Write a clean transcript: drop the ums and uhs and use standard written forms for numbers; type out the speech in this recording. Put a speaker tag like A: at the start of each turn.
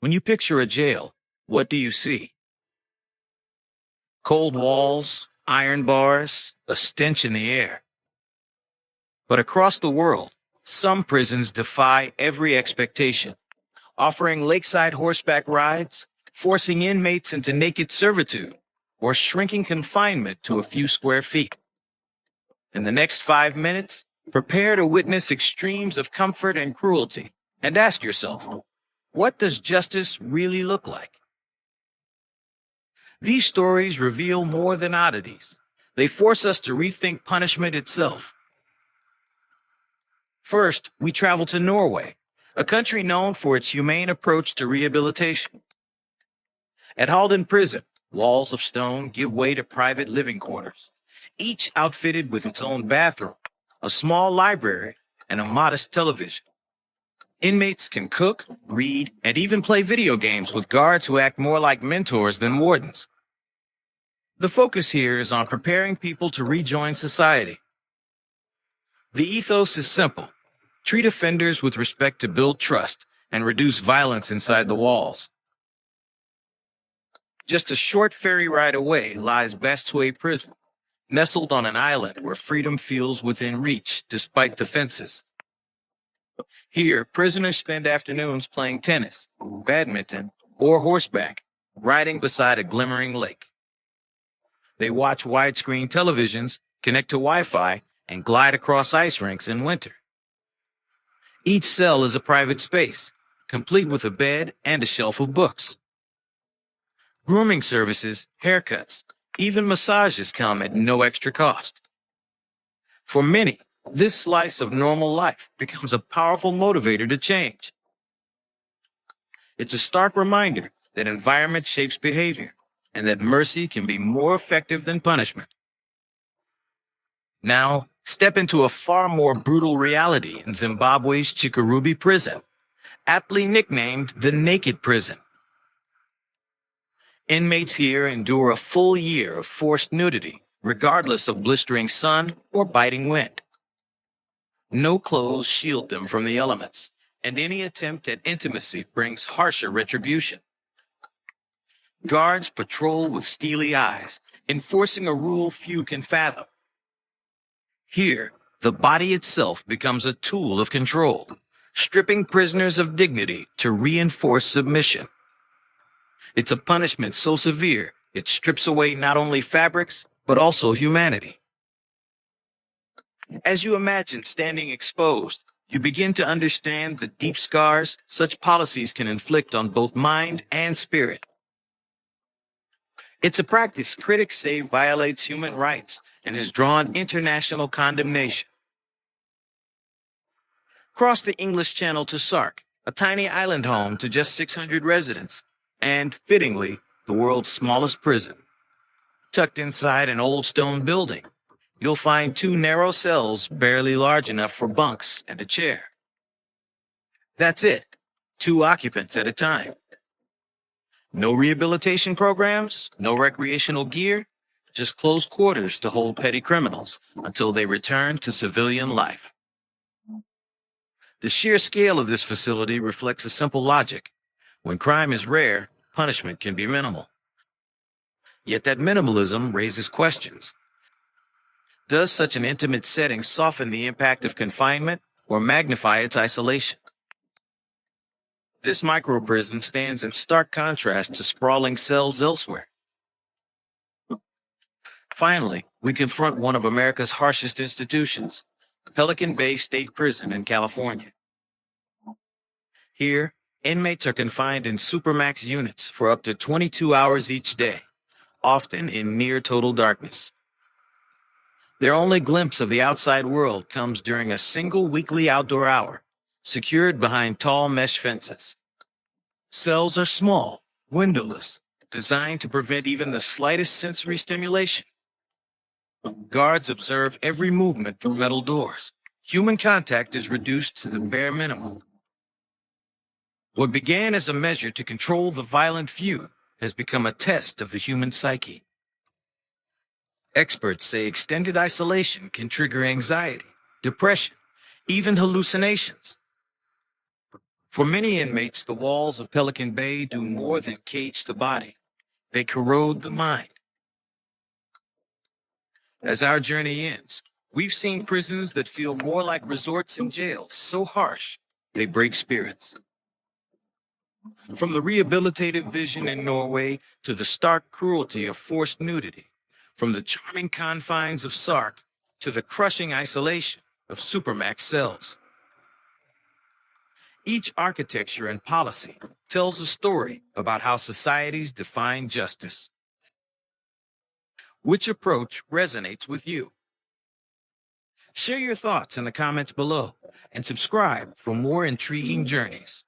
A: When you picture a jail, what do you see? Cold walls, iron bars, a stench in the air. But across the world, some prisons defy every expectation, offering lakeside horseback rides, forcing inmates into naked servitude, or shrinking confinement to a few square feet. In the next 5 minutes, prepare to witness extremes of comfort and cruelty, and ask yourself, what does justice really look like? These stories reveal more than oddities. They force us to rethink punishment itself. First, we travel to Norway, a country known for its humane approach to rehabilitation. At Halden Prison, walls of stone give way to private living quarters, each outfitted with its own bathroom, a small library, and a modest television. Inmates can cook, read, and even play video games with guards who act more like mentors than wardens. The focus here is on preparing people to rejoin society. The ethos is simple. Treat offenders with respect to build trust and reduce violence inside the walls. Just a short ferry ride away lies Bastway Prison, nestled on an island where freedom feels within reach despite the fences. Here, prisoners spend afternoons playing tennis, badminton, or horseback, riding beside a glimmering lake. They watch widescreen televisions, connect to Wi-Fi, and glide across ice rinks in winter. Each cell is a private space, complete with a bed and a shelf of books. Grooming services, haircuts, even massages come at no extra cost. For many, this slice of normal life becomes a powerful motivator to change. It's a stark reminder that environment shapes behavior, and that mercy can be more effective than punishment. Now, step into a far more brutal reality in Zimbabwe's Chikurubi prison, aptly nicknamed the Naked Prison. Inmates here endure a full year of forced nudity, regardless of blistering sun or biting wind. No clothes shield them from the elements, and any attempt at intimacy brings harsher retribution. Guards patrol with steely eyes, enforcing a rule few can fathom. Here, the body itself becomes a tool of control, stripping prisoners of dignity to reinforce submission. It's a punishment so severe, it strips away not only fabrics, but also humanity. As you imagine standing exposed, you begin to understand the deep scars such policies can inflict on both mind and spirit. It's a practice critics say violates human rights and has drawn international condemnation. Cross the English Channel to Sark, a tiny island home to just 600 residents, and, fittingly, the world's smallest prison. Tucked inside an old stone building, you'll find two narrow cells barely large enough for bunks and a chair. That's it, 2 occupants at a time. No rehabilitation programs, no recreational gear, just closed quarters to hold petty criminals until they return to civilian life. The sheer scale of this facility reflects a simple logic. When crime is rare, punishment can be minimal. Yet that minimalism raises questions. Does such an intimate setting soften the impact of confinement or magnify its isolation? This microprison stands in stark contrast to sprawling cells elsewhere. Finally, we confront one of America's harshest institutions, Pelican Bay State Prison in California. Here, inmates are confined in supermax units for up to 22 hours each day, often in near total darkness. Their only glimpse of the outside world comes during a single weekly outdoor hour, secured behind tall mesh fences. Cells are small, windowless, designed to prevent even the slightest sensory stimulation. Guards observe every movement through metal doors. Human contact is reduced to the bare minimum. What began as a measure to control the violent few has become a test of the human psyche. Experts say extended isolation can trigger anxiety, depression, even hallucinations. For many inmates, the walls of Pelican Bay do more than cage the body. They corrode the mind. As our journey ends, we've seen prisons that feel more like resorts and jails, so harsh they break spirits. From the rehabilitative vision in Norway to the stark cruelty of forced nudity, from the charming confines of Sark to the crushing isolation of supermax cells. Each architecture and policy tells a story about how societies define justice. Which approach resonates with you? Share your thoughts in the comments below and subscribe for more intriguing journeys.